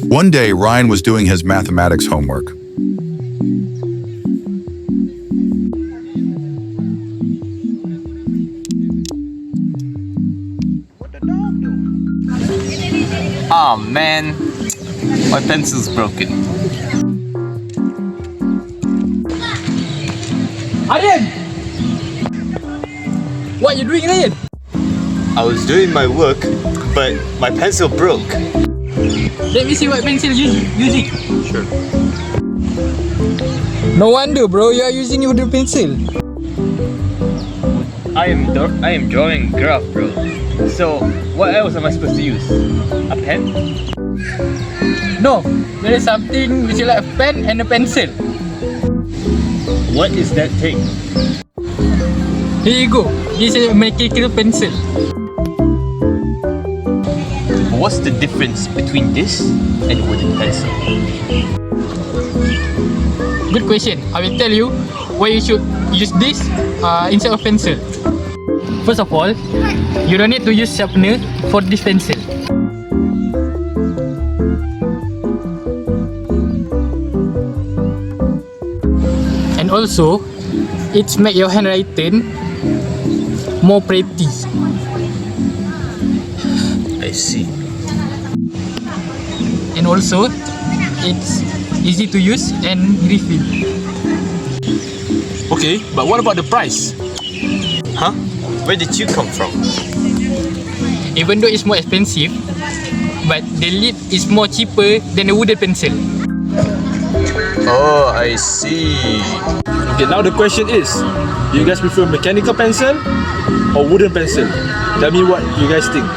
One day, Ryan was doing his mathematics homework. Ah man, my pencil's broken. Aryan! What you doing, Aryan? I was doing my work, but my pencil broke. Let me see what pencil you using. Sure. No wonder, bro, you are using your pencil. I am drawing graph, bro. So what else am I supposed to use? A pen? No, there is something which is like a pen and a pencil. What is that thing? Here you go. This is a mechanical pencil. What's the difference between this and wooden pencil? Good question. I will tell you why you should use this instead of pencil. First of all, you don't need to use sharpener for this pencil. And also, it's make your handwriting more pretty. I see. And also, it's easy to use and refill. Okay, but what about the price? Huh? Where did you come from? Even though it's more expensive, but the lid is more cheaper than a wooden pencil. Oh, I see. Okay, now the question is, do you guys prefer mechanical pencil or wooden pencil? Tell me what you guys think.